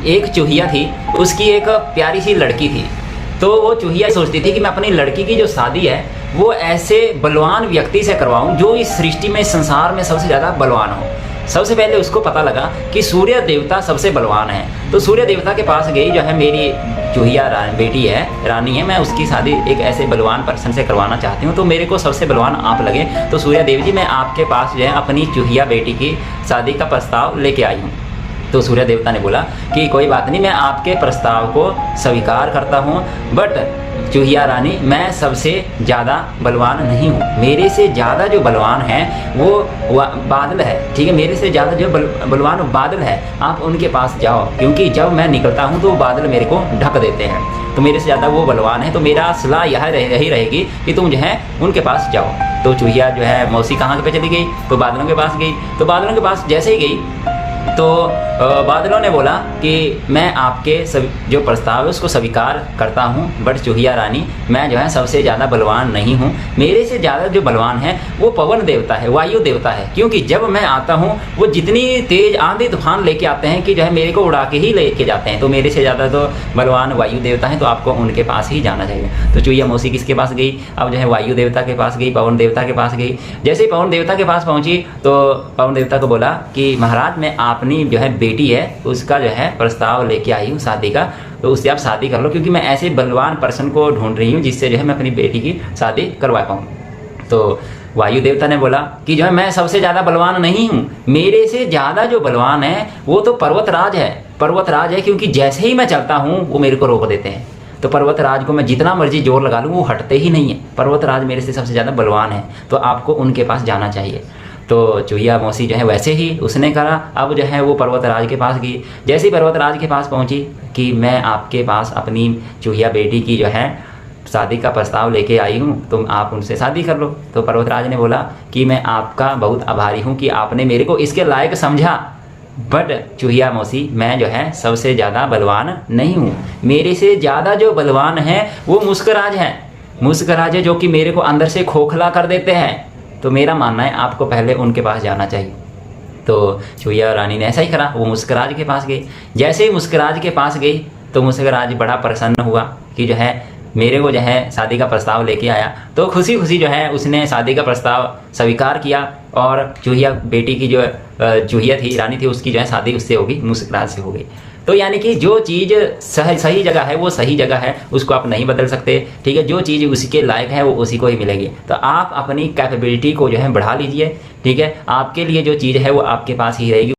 एक चूहिया थी, उसकी एक प्यारी सी लड़की थी। तो वो चूहिया सोचती थी कि मैं अपनी लड़की की जो शादी है वो ऐसे बलवान व्यक्ति से करवाऊं जो इस सृष्टि में, संसार में सबसे ज़्यादा बलवान हो। सबसे पहले उसको पता लगा कि सूर्य देवता सबसे बलवान है। तो सूर्य देवता के पास गई, जो है मेरी चूहिया बेटी है, रानी है, मैं उसकी शादी एक ऐसे बलवान पर्सन से करवाना चाहती हूँ, तो मेरे को सबसे बलवान आप लगे, तो सूर्य देव जी मैं आपके पास जो है अपनी चूहिया बेटी की शादी का प्रस्ताव लेके आई हूँ। तो सूर्य देवता ने बोला कि कोई बात नहीं, मैं आपके प्रस्ताव को स्वीकार करता हूँ, बट चूहिया रानी मैं सबसे ज़्यादा बलवान नहीं हूँ। मेरे से ज़्यादा जो बलवान है वो बादल है, ठीक है, मेरे से ज़्यादा जो बलवान बादल है, आप उनके पास जाओ, क्योंकि जब मैं निकलता हूँ तो बादल मेरे को ढक देते हैं, तो मेरे से ज़्यादा वो बलवान है। तो मेरा सलाह यही रहेगी कि तुम जो है उनके पास जाओ। तो चूहिया जो है मौसी कहाँ पे चली गई, तो बादलों के पास गई। तो बादलों के पास जैसे ही गई तो बादलों ने बोला कि मैं आपके जो प्रस्ताव है उसको स्वीकार करता हूँ, बट चूहिया रानी मैं जो है सबसे ज़्यादा बलवान नहीं हूँ। मेरे से ज़्यादा जो बलवान है वो पवन देवता है, वायु देवता है, क्योंकि जब मैं आता हूँ वो जितनी तेज़ आंधी तूफान लेके आते हैं कि जो है मेरे को उड़ा के ही लेके जाते हैं। तो मेरे से ज़्यादा तो बलवान वायु देवता है, तो आपको उनके पास ही जाना चाहिए। तो चूहिया मौसी किसके पास गई, अब जो है वायु देवता के पास गई, पवन देवता के पास गई। जैसे ही पवन देवता के पास पहुँची तो पवन देवता को बोला कि महाराज मैं अपनी जो है बेटी है उसका जो है प्रस्ताव लेके आई हूँ शादी का, तो उससे आप शादी कर लो, क्योंकि मैं ऐसे बलवान पर्सन को ढूंढ रही हूँ जिससे जो है मैं अपनी बेटी की शादी करवा पाऊँ। तो वायु देवता ने बोला कि जो है मैं सबसे ज़्यादा बलवान नहीं हूँ, मेरे से ज़्यादा जो बलवान है वो तो पर्वतराज है। पर्वतराज है क्योंकि जैसे ही मैं चलता हूँ वो मेरे को रोक देते हैं। तो पर्वतराज को मैं जितना मर्जी जोर लगा लूँ वो हटते ही नहीं है। पर्वतराज मेरे से सबसे ज़्यादा बलवान है, तो आपको उनके पास जाना चाहिए। तो चूहिया मौसी जो है वैसे ही उसने कहा, अब जो है वो पर्वतराज के पास गई। जैसे ही पर्वतराज के पास पहुंची कि मैं आपके पास अपनी चूहिया बेटी की जो है शादी का प्रस्ताव लेके आई हूँ, तुम आप उनसे शादी कर लो। तो पर्वतराज ने बोला कि मैं आपका बहुत आभारी हूँ कि आपने मेरे को इसके लायक समझा, बट चूहिया मौसी मैं जो है सबसे ज़्यादा बलवान नहीं हूँ। मेरे से ज़्यादा जो बलवान है वो मुस्कराज है। मुस्कराज है जो कि मेरे को अंदर से खोखला कर देते हैं। तो मेरा मानना है आपको पहले उनके पास जाना चाहिए। तो चूहिया रानी ने ऐसा ही करा, वो मुस्कराज के पास गई। जैसे ही मुस्कराज के पास गई तो मुस्कराज बड़ा प्रसन्न हुआ कि जो है मेरे को जो है शादी का प्रस्ताव लेके आया। तो खुशी खुशी जो है उसने शादी का प्रस्ताव स्वीकार किया और चूहिया बेटी की जो चूहिया थी, रानी थी, उसकी जो है शादी उससे होगी, मुस्कराज से हो गई। तो यानी कि जो चीज़ सही जगह है वो सही जगह है, उसको आप नहीं बदल सकते, ठीक है। जो चीज़ उसी के लायक है वो उसी को ही मिलेगी। तो आप अपनी कैपेबिलिटी को जो है बढ़ा लीजिए, ठीक है। आपके लिए जो चीज़ है वो आपके पास ही रहेगी।